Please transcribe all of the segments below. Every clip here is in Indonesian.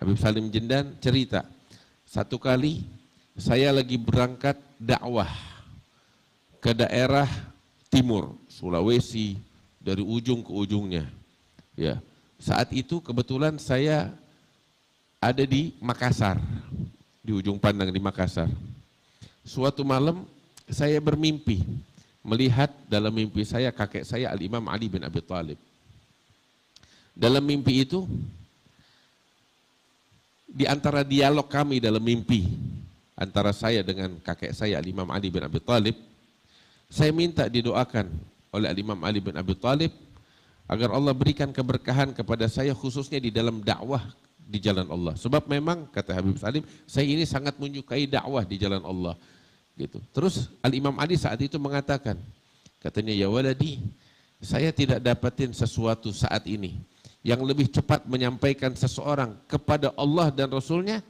Habib Salim Jindan cerita, satu kali saya lagi berangkat dakwah ke daerah timur, Sulawesi, dari ujung ke ujungnya. Ya, saat itu kebetulan saya ada di Makassar, di ujung pandang di Makassar. Suatu malam saya bermimpi, melihat dalam mimpi saya kakek saya Al-Imam Ali bin Abi Thalib. Dalam mimpi itu, di antara dialog kami dalam mimpi, antara saya dengan kakek saya Al-Imam Ali bin Abi Thalib, saya minta didoakan oleh Al-Imam Ali bin Abi Thalib agar Allah berikan keberkahan kepada saya khususnya di dalam dakwah di jalan Allah. Sebab memang kata Habib Salim, saya ini sangat menyukai dakwah di jalan Allah. Gitu. Terus Al-Imam Ali saat itu mengatakan, katanya, ya waladi, saya tidak dapatin sesuatu saat ini yang lebih cepat menyampaikan seseorang kepada Allah dan Rasulnya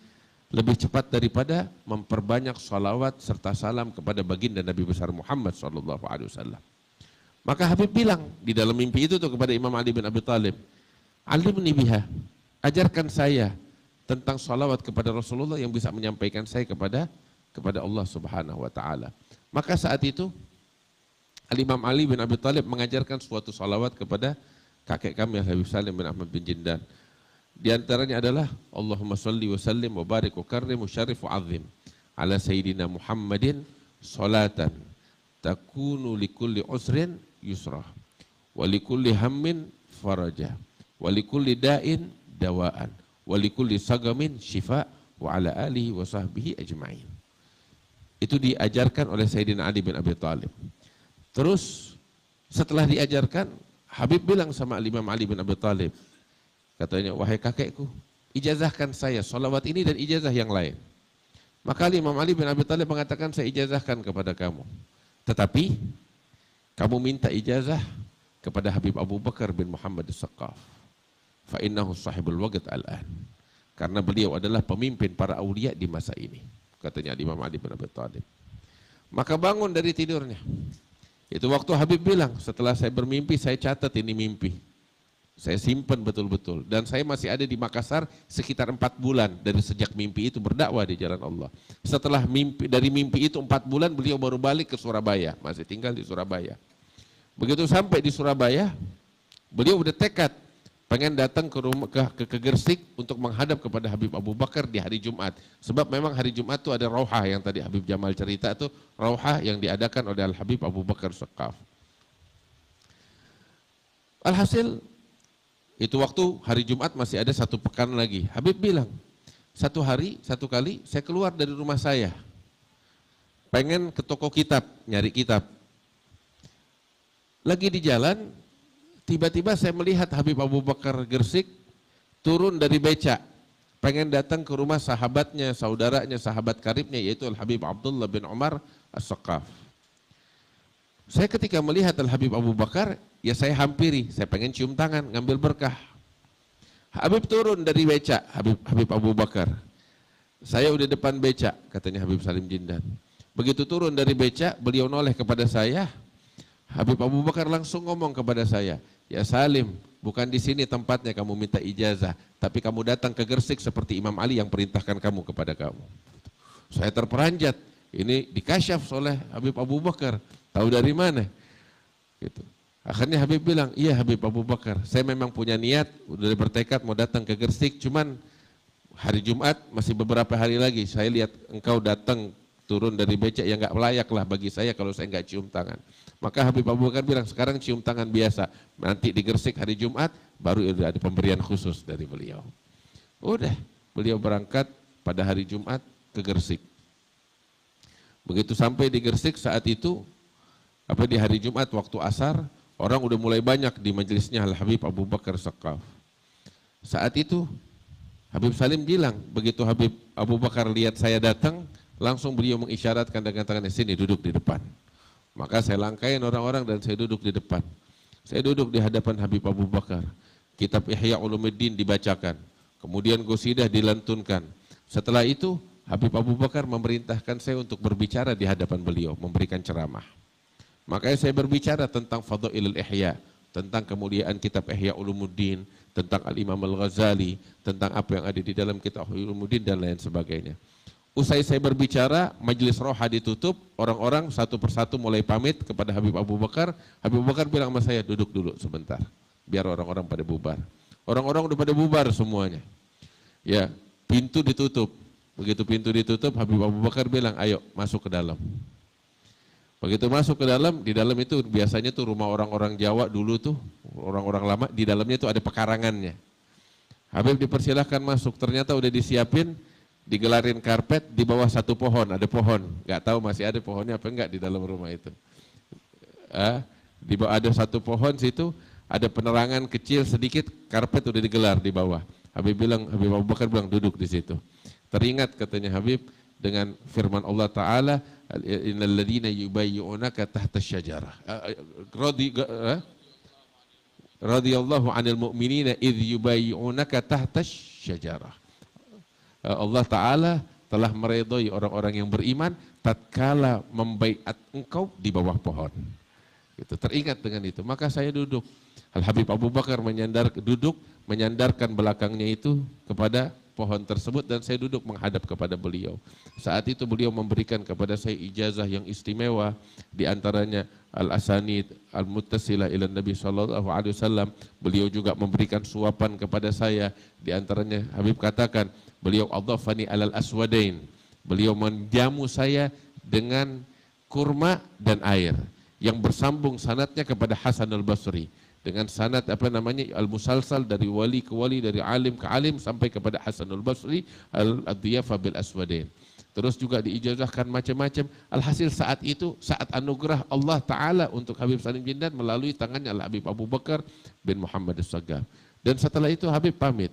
lebih cepat daripada memperbanyak salawat serta salam kepada baginda Nabi besar Muhammad SAW. Maka Habib bilang di dalam mimpi itu tuh kepada Imam Ali bin Abi Thalib, alimni biha, ajarkan saya tentang salawat kepada Rasulullah yang bisa menyampaikan saya kepada Allah Subhanahu wa taala. Maka saat itu Al-Imam Ali bin Abi Thalib mengajarkan suatu salawat kepada kakek kami Habib Salim bin Ahmad bin Jindan. Di antaranya adalah Allahumma salli wa sallim wa barik wa karrim wa syarif wa azim ala sayyidina Muhammadin salatan takunu likulli usrin yusrah wa likulli hammin farajah wa likulli da'in dawaan wa likulli sagamin syifa wa ala alihi wa sahbihi ajma'in. Itu diajarkan oleh Sayyidina Ali bin Abi Thalib. Terus setelah diajarkan, Habib bilang sama Imam Ali bin Abi Thalib, katanya, wahai kakekku, ijazahkan saya salawat ini dan ijazah yang lain. Maka Imam Ali bin Abi Thalib mengatakan, saya ijazahkan kepada kamu. Tetapi kamu minta ijazah kepada Habib Abu Bakar bin Muhammad As-Saqqaf. Fa innahu sahibul waqt al-an. Karena beliau adalah pemimpin para aulia di masa ini, katanya Imam Ali bin Abi Thalib. Maka bangun dari tidurnya. Itu waktu Habib bilang, setelah saya bermimpi, saya catat ini mimpi. Saya simpan betul-betul. Dan saya masih ada di Makassar sekitar 4 bulan dari sejak mimpi itu berdakwah di jalan Allah. Setelah dari mimpi itu 4 bulan, beliau baru balik ke Surabaya. Masih tinggal di Surabaya. Begitu sampai di Surabaya, beliau udah tekad pengen datang ke rumah ke Gersik untuk menghadap kepada Habib Abu Bakar di hari Jumat. Sebab memang hari Jumat itu ada rauhah yang tadi Habib Jamal cerita, itu rauhah yang diadakan oleh Al-Habib Abu Bakar Saqqaf. Alhasil itu waktu hari Jumat masih ada 1 pekan lagi. Habib bilang, satu kali saya keluar dari rumah saya, pengen ke toko kitab, nyari kitab. Lagi di jalan, tiba-tiba saya melihat Habib Abu Bakar Gersik turun dari beca, pengen datang ke rumah sahabatnya, saudaranya, sahabat karibnya, yaitu Al-Habib Abdullah bin Umar As-Saqqaf. Saya ketika melihat Al-Habib Abu Bakar, ya saya hampiri, saya pengen cium tangan, ngambil berkah. Habib turun dari beca, Habib Abu Bakar. Saya udah depan beca, katanya Habib Salim Jindan. Begitu turun dari beca, beliau noleh kepada saya. Habib Abu Bakar langsung ngomong kepada saya, ya Salim, bukan di sini tempatnya kamu minta ijazah, tapi kamu datang ke Gersik seperti Imam Ali yang perintahkan kamu kepada kamu. Saya terperanjat, ini dikasyaf oleh Habib Abu Bakar, tahu dari mana? Gitu. Akhirnya Habib bilang, iya Habib Abu Bakar, saya memang punya niat, udah bertekad mau datang ke Gersik, cuman hari Jumat masih beberapa hari lagi, saya lihat engkau datang turun dari becak, yang nggak layak lah bagi saya kalau saya nggak cium tangan. Maka Habib Abu Bakar bilang, sekarang cium tangan biasa, nanti di Gersik hari Jumat baru ada pemberian khusus dari beliau. Udah, beliau berangkat pada hari Jumat ke Gersik. Begitu sampai di Gersik saat itu, di hari Jumat waktu asar, orang udah mulai banyak di majelisnya Al-Habib Abu Bakar Saqqaf. Saat itu Habib Salim bilang, begitu Habib Abu Bakar lihat saya datang, langsung beliau mengisyaratkan dengan tangannya, sini duduk di depan. Maka saya langkain orang-orang dan saya duduk di depan. Saya duduk di hadapan Habib Abu Bakar. Kitab Ihya Ulumuddin dibacakan. Kemudian qasidah dilantunkan. Setelah itu Habib Abu Bakar memerintahkan saya untuk berbicara di hadapan beliau, memberikan ceramah. Makanya saya berbicara tentang Fadailul Ihya, tentang kemuliaan kitab Ihya Ulumuddin, tentang Al-Imam Al-Ghazali, tentang apa yang ada di dalam kitab Ulumuddin dan lain sebagainya. Usai saya berbicara, majelis roha ditutup, orang-orang satu persatu mulai pamit kepada Habib Abu Bakar. Habib Abu Bakar bilang sama saya, duduk dulu sebentar, biar orang-orang pada bubar. Orang-orang udah pada bubar semuanya. Ya, pintu ditutup. Begitu pintu ditutup, Habib Abu Bakar bilang, ayo masuk ke dalam. Begitu masuk ke dalam, di dalam itu biasanya tuh rumah orang-orang Jawa dulu tuh, orang-orang lama, di dalamnya tuh ada pekarangannya. Habib dipersilahkan masuk, ternyata udah disiapin, digelarin karpet di bawah satu pohon, ada pohon, nggak tahu masih ada pohonnya apa enggak di dalam rumah itu. Di bawah ada satu pohon situ, ada penerangan kecil sedikit, karpet udah digelar di bawah. Habib Abu Bakar bilang duduk di situ. Teringat katanya Habib dengan firman Allah Taala, innal ladzina yubayyi'unaka tahta syajarah. Radhiyallahu 'anil mu'minina idz yubayyi'unaka tahta syajarah. Allah Ta'ala telah meridhai orang-orang yang beriman tatkala membaiat engkau di bawah pohon. Gitu, teringat dengan itu, maka saya duduk. Al-Habib Abu Bakar menyandarkan belakangnya itu kepada pohon tersebut dan saya duduk menghadap kepada beliau. Saat itu beliau memberikan kepada saya ijazah yang istimewa, di antaranya Al-Asanid Al-Muttasilah ila Nabi SAW. Beliau juga memberikan suapan kepada saya, di antaranya Habib katakan, beliau adhafani alal aswadain. Beliau menjamu saya dengan kurma dan air yang bersambung sanadnya kepada Hasan al-Basri dengan sanad al-musalsal dari wali ke wali, dari alim ke alim sampai kepada Hasan al-Basri al-Dhiyafa bil aswadain. Terus juga diijazahkan macam-macam. Alhasil saat itu, saat anugerah Allah Ta'ala untuk Habib Salim Jindan melalui tangannya Al-Habib Abu Bakar bin Muhammad As-Saggaf. Dan setelah itu Habib pamit.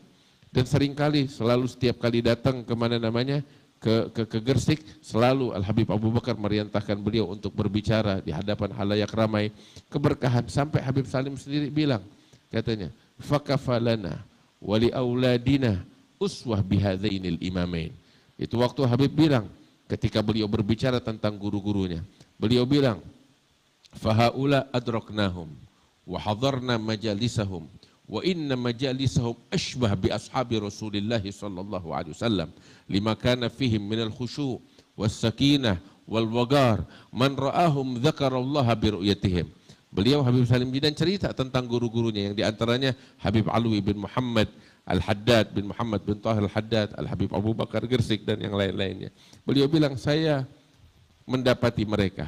Dan seringkali selalu setiap kali datang ke Gersik, selalu Al-Habib Abu Bakar meriantahkan beliau untuk berbicara di hadapan halayak ramai, keberkahan. Sampai Habib Salim sendiri bilang, katanya, fakafalana wali auladina uswah bihadzainil imamain. Itu waktu Habib bilang, ketika beliau berbicara tentang guru-gurunya, beliau bilang, fahaula adraknahum wa hadarna majalisahum wa inna majalisahum ashbah bi ashabi Rasulillah sallallahu alaihi wasallam lima kana fihim minal khusyu' was sakinah wal wagar man ra'ahum dzakarallaha bi ru'yatihim. Beliau Habib Salim Jindan cerita tentang guru-gurunya yang diantaranya Habib Alwi bin Muhammad Al-Haddad bin Muhammad bin Tahir Al-Haddad, Al-Habib Abu Bakar Gersik dan yang lain-lainnya. Beliau bilang, saya mendapati mereka,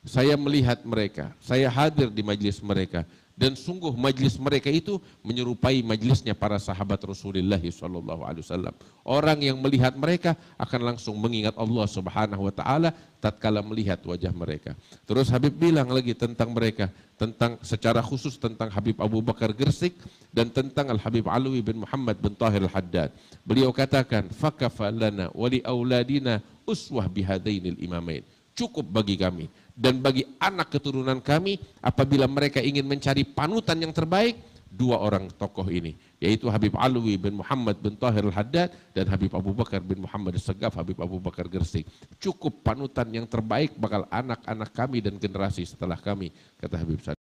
saya melihat mereka, saya hadir di majlis mereka, dan sungguh majlis mereka itu menyerupai majlisnya para sahabat Rasulullah SAW. Orang yang melihat mereka akan langsung mengingat Allah Subhanahu wa Ta'ala tatkala melihat wajah mereka. Terus Habib bilang lagi tentang mereka, tentang secara khusus tentang Habib Abu Bakar Gersik dan tentang Al-Habib Alwi bin Muhammad bin Tahir Al-Haddad. Beliau katakan, fakafa lana wali auladina uswah bihadainil imamain. Cukup bagi kami dan bagi anak keturunan kami apabila mereka ingin mencari panutan yang terbaik, dua orang tokoh ini, yaitu Habib Alwi bin Muhammad bin Tahir Al-Haddad dan Habib Abu Bakar bin Muhammad As-Saggaf, Habib Abu Bakar Gersik. Cukup panutan yang terbaik bakal anak-anak kami dan generasi setelah kami, kata Habib Salim.